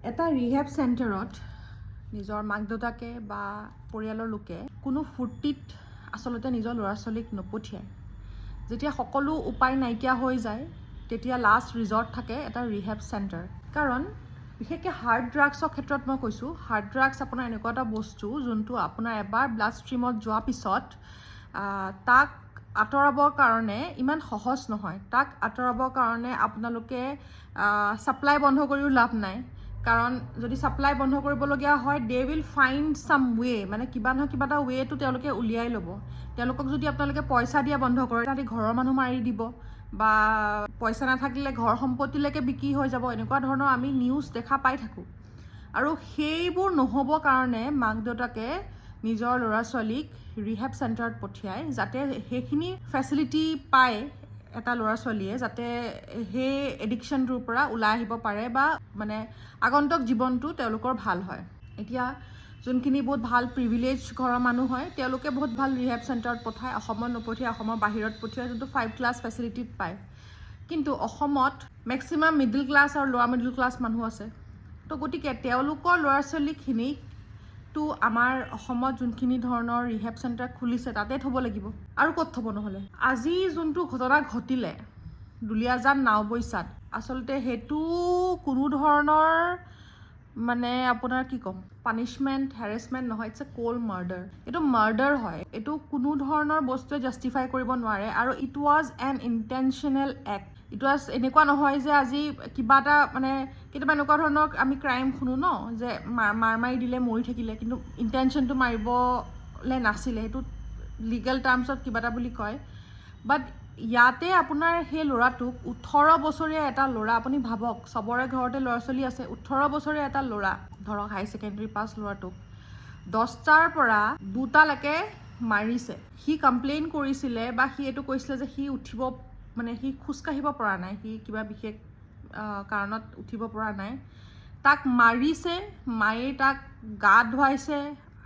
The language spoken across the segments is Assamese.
এটা ৰিহেব চেণ্টাৰত নিজৰ মাক দেউতাকে বা পৰিয়ালৰ লোকে কোনো ফূৰ্তিত আচলতে নিজৰ ল'ৰা ছোৱালীক নপঠিয়ায়। যেতিয়া সকলো উপায় নাইকিয়া হৈ যায় তেতিয়া লাষ্ট ৰিজৰ্ট থাকে এটা ৰিহেব চেণ্টাৰ। কাৰণ বিশেষকৈ হাৰ্ড ড্ৰাগছৰ ক্ষেত্ৰত মই কৈছোঁ, হাৰ্ড ড্ৰাগছ আপোনাৰ এনেকুৱা এটা বস্তু যোনটো আপোনাৰ এবাৰ ব্লাড ষ্ট্ৰীমত যোৱাৰ পিছত তাক আঁতৰাবৰ কাৰণে ইমান সহজ নহয়। তাক আঁতৰাবৰ কাৰণে আপোনালোকে ছাপ্লাই বন্ধ কৰিও লাভ নাই। কাৰণ যদি ছাপ্লাই বন্ধ কৰিবলগীয়া হয় দে উইল ফাইণ্ড ছাম ৱে, মানে কিবা নহয় কিবা এটা ৱেটো তেওঁলোকে উলিয়াই ল'ব। তেওঁলোকক যদি আপোনালোকে পইচা দিয়া বন্ধ কৰে তাহাঁতি ঘৰৰ মানুহ মাৰি দিব বা পইচা নাথাকিলে ঘৰ সম্পত্তিলৈকে বিক্ৰী হৈ যাব। এনেকুৱা ধৰণৰ আমি নিউজ দেখা পাই থাকোঁ। আৰু সেইবোৰ নহ'বৰ কাৰণে মাক দেউতাকে নিজৰ ল'ৰা ছোৱালীক ৰিহেব চেণ্টাৰত পঠিয়ায়, যাতে সেইখিনি ফেচিলিটি পায় এটা ল'ৰা ছোৱালীয়ে, যাতে সেই এডিকশ্যনটোৰ পৰা ওলাই আহিব পাৰে বা মানে আগন্তুক জীৱনটো তেওঁলোকৰ ভাল হয়। এতিয়া যোনখিনি বহুত ভাল প্ৰিভিলেজ ঘৰৰ মানুহ হয় তেওঁলোকে বহুত ভাল ৰিহেব চেণ্টাৰত পঠায়, অসমত নপঠিয়ায়, অসমৰ বাহিৰত পঠিয়ায়, যোনটো 5 ক্লাছ ফেচিলিটিত পায়। কিন্তু অসমত মেক্সিমাম মিডল ক্লাছ আৰু লোৱাৰ মিডল ক্লাছ মানুহ আছে। তো গতিকে তেওঁলোকৰ ল'ৰা ছোৱালীখিনিক তো আমাৰ অসমত যোনখিনি ধৰণৰ ৰিহেব চেণ্টাৰ খুলিছে তাতে থ'ব লাগিব, আৰু ক'ত থ'ব নহ'লে। আজি যোনটো ঘটনা ঘটিলে দুলীয়াজান নাওবৈচাত, আচলতে সেইটো কোনো ধৰণৰ মানে আপোনাৰ কি ক'ম, পানিছমেণ্ট হেৰেছমেণ্ট নহয়, ইটছ এ কোল্ড মাৰ্ডাৰ। এইটো মাৰ্ডাৰ হয়, এইটো কোনো ধৰণৰ বস্তুৱে জাষ্টিফাই কৰিব নোৱাৰে। আৰু it was an intentional act. ইট ৱাজ এনেকুৱা নহয় যে আজি কিবা এটা মানে কেতিয়াবা এনেকুৱা ধৰণৰ আমি ক্ৰাইম শুনো ন, যে মাৰ মাৰি দিলে মৰি থাকিলে, কিন্তু ইণ্টেনশ্যনটো মাৰিবলৈ নাছিলে, সেইটো লিগেল টাৰ্মছত কিবা এটা বুলি কয়। বাট ইয়াতে আপোনাৰ সেই ল'ৰাটোক 18 বছৰীয়া এটা ল'ৰা, আপুনি ভাবক চবৰে ঘৰতে ল'ৰা ছোৱালী আছে, 18 বছৰীয়া এটা ল'ৰা, ধৰক হাই ছেকেণ্ডেৰী পাছ ল'ৰাটোক 10টাৰ পৰা 2টালৈকে মাৰিছে। সি কমপ্লেইন কৰিছিলে বা সি এইটো কৈছিলে যে সি উঠিব মানে সি খোজকাঢ়িব পৰা নাই, সি কিবা বিশেষ কাৰণত উঠিব পৰা নাই। তাক মাৰিছে, মাৰি তাক গা ধুৱাইছে,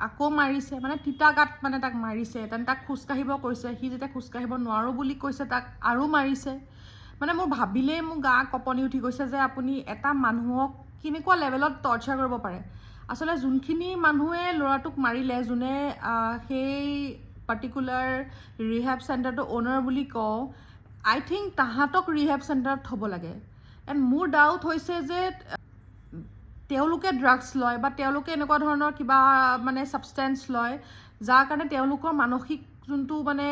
আকৌ মাৰিছে, মানে তিতা গাত মানে তাক মাৰিছে। তাক খোজকাঢ়িব কৈছে, সি যেতিয়া খোজকাঢ়িব নোৱাৰোঁ বুলি কৈছে তাক আৰু মাৰিছে। মানে মোৰ ভাবিলেই মোৰ গা কঁপনি উঠি গৈছে যে আপুনি এটা মানুহক কেনেকুৱা লেভেলত টৰ্চাৰ কৰিব পাৰে। আচলতে যোনখিনি মানুহে ল'ৰাটোক মাৰিলে, যোনে সেই পাৰ্টিকুলাৰ ৰিহেব চেণ্টাৰটো অ'নাৰ বুলি কওঁ, আই থিংক তাহাঁতক ৰিহেব চেণ্টাৰত থ'ব লাগে। এণ্ড মোৰ ডাউট হৈছে যে তেওঁলোকে ড্ৰাগছ লয় বা তেওঁলোকে এনেকুৱা ধৰণৰ কিবা মানে ছাবষ্টেঞ্চ লয় যাৰ কাৰণে তেওঁলোকৰ মানসিক যোনটো মানে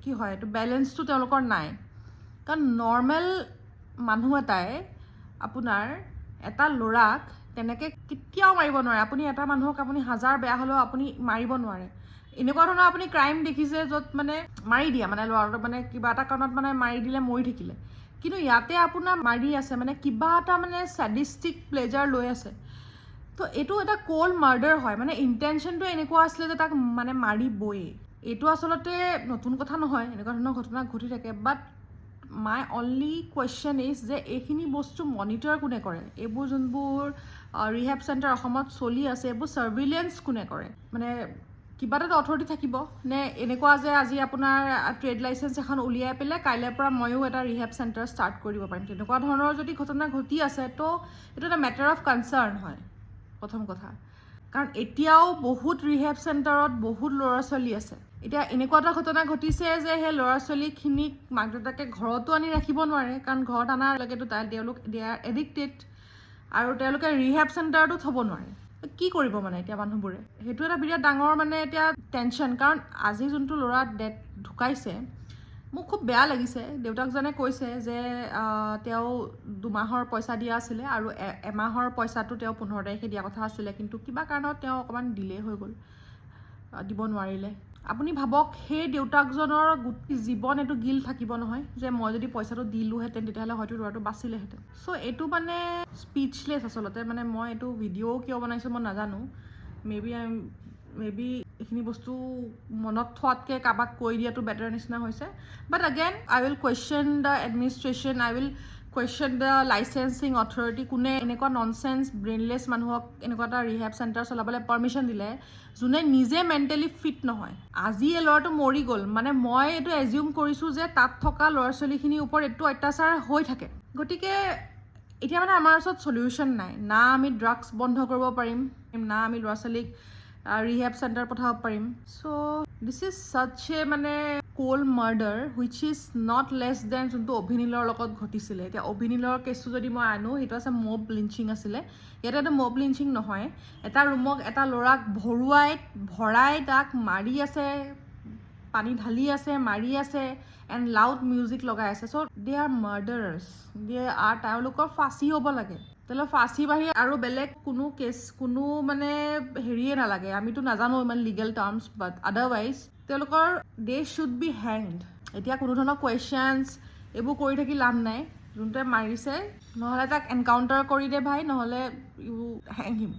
কি হয় এইটো বেলেঞ্চটো তেওঁলোকৰ নাই। কাৰণ নৰ্মেল মানুহ এটাই আপোনাৰ এটা ল'ৰাক তেনেকৈ কেতিয়াও মাৰিব নোৱাৰে। আপুনি এটা মানুহক আপুনি হাজাৰ বেয়া হ'লেও আপুনি মাৰিব নোৱাৰে। এনেকুৱা ধৰণৰ আপুনি ক্ৰাইম দেখিছে য'ত মানে মাৰি দিয়া, মানে ল'ৰাটো মানে কিবা এটা কাৰণত মানে মাৰি দিলে মৰি থাকিলে, কিন্তু ইয়াতে আপোনাৰ মাৰি আছে মানে কিবা এটা মানে ছেডিষ্টিক প্লেজাৰ লৈ আছে। তো এইটো এটা কোল্ড মাৰ্ডাৰ হয়, মানে ইণ্টেনশ্যনটো এনেকুৱা আছিলে যে তাক মানে মাৰিবই। এইটো আচলতে নতুন কথা নহয়, এনেকুৱা ধৰণৰ ঘটনা ঘটি থাকে। But my only question is যে এইখিনি বস্তু মনিটৰ কোনে কৰে? এইবোৰ যোনবোৰ ৰিহেব চেণ্টাৰ অসমত চলি আছে এইবোৰ ছাৰ্ভিলেঞ্চ কোনে কৰে? মানে কিবা এটা অথৰিটি থাকিব নে এনেকুৱা যে আজি আপোনাৰ ট্ৰেড লাইচেঞ্চ এখন উলিয়াই পেলাই কাইলৈৰ পৰা ময়ো এটা ৰিহেব চেণ্টাৰ ষ্টাৰ্ট কৰি দিব পাৰিম? তেনেকুৱা ধৰণৰ যদি ঘটনা ঘটি আছে তো এইটো এটা মেটাৰ অফ কনচাৰ্ণ হয় প্ৰথম কথা। কাৰণ এতিয়াও বহুত ৰিহেব চেণ্টাৰত বহুত ল'ৰা ছোৱালী আছে। এতিয়া এনেকুৱা এটা ঘটনা ঘটিছে যে সেই ল'ৰা ছোৱালীখিনিক মাক দেউতাকে ঘৰতো আনি ৰাখিব নোৱাৰে, কাৰণ ঘৰত অনাৰ লগেতো তেওঁলোক দে আৰ এডিক্টেড, আৰু তেওঁলোকে ৰিহেব চেণ্টাৰতো থ'ব নোৱাৰে। কি কৰিব মানে এতিয়া মানুহবোৰে? সেইটো এটা বিৰাট ডাঙৰ মানে এতিয়া টেনশ্যন। কাৰণ আজি যোনটো ল'ৰা ঢুকাইছে মোক খুব বেয়া লাগিছে। দেউতাকজনে কৈছে যে তেওঁ 2 মাহৰ পইচা দিয়া আছিলে আৰু এমাহৰ পইচাটো তেওঁ 15 তাৰিখে দিয়া কথা আছিলে, কিন্তু কিবা কাৰণত তেওঁ অকণমান ডিলে হৈ গ'ল, দিব নোৱাৰিলে। আপুনি ভাবক সেই দেউতাকজনৰ গোটেই জীৱন এইটো গিল থাকিব নহয় যে মই যদি পইচাটো দিলোহেঁতেন তেতিয়াহ'লে হয়তো ল'ৰাটো বাচিলেহেঁতেন। চ' এইটো মানে স্পীচলেছ আচলতে। মানে মই এইটো ভিডিঅ' কিয় বনাইছোঁ মই নাজানো। মে বি এইখিনি বস্তু মনত থোৱাতকৈ কাৰোবাক কৈ দিয়াটো বেটাৰ নিচিনা হৈছে। But again I will question the administration, I will question the licensing authority. কোনে এনেকুৱা ননচেন্স ব্ৰেইনলেছ মানুহক এনেকুৱা এটা ৰিহেব চেণ্টাৰ চলাবলৈ পাৰ্মিশ্যন দিলে যোনে নিজে মেণ্টেলি ফিট নহয়? আজি এই ল'ৰাটো মৰি গ'ল, মানে মই এইটো এজিউম কৰিছোঁ যে তাত থকা ল'ৰা ছোৱালীখিনিৰ ওপৰত এইটো অত্যাচাৰ হৈ থাকে। গতিকে এতিয়া মানে আমাৰ ওচৰত সলিউশ্যন নাই, না আমি ড্ৰাগছ বন্ধ কৰিব পাৰিম, না আমি ল'ৰা ছোৱালীক ৰিহেব চেণ্টাৰ পঠাব পাৰিম। চ' দিছ ইজ ছাচ এ মানে cold murder which is not less than যোনটো অভিনীলৰ লগত ঘটিছিলে। এতিয়া অভিনীলৰ কেছটো যদি মই আনো, সেইটো আছে মব লিঞ্চিং আছিলে। ইয়াতে এইটো মব লিঞ্চিং নহয়, এটা ৰুমক এটা ল'ৰাক ভৰাই তাক মাৰি আছে, পানী ঢালি আছে, মাৰি আছে, এণ্ড লাউড মিউজিক লগাই আছে। চ' দে আৰ মাৰ্ডাৰাৰ্ছ, তেওঁলোকৰ ফাঁচি হ'ব লাগে। তেওঁলোকৰ ফাঁচি বাহিৰে আৰু বেলেগ কোনো কেছ, কোনো মানে হেৰিয়ে নালাগে। আমিতো নাজানো ইমান লিগেল টাৰ্মছ, বাট আদাৰৱাইজ তেওঁলোকৰ দে শ্বুড বি হেংড। এতিয়া কোনো ধৰণৰ কুৱেশ্যনছ এইবোৰ কৰি থাকি লাভ নাই। যোনটোৱে মাৰিছে নহ'লে তাক এনকাউণ্টাৰ কৰি দে ভাই, নহ'লে ইউ হেং হিম।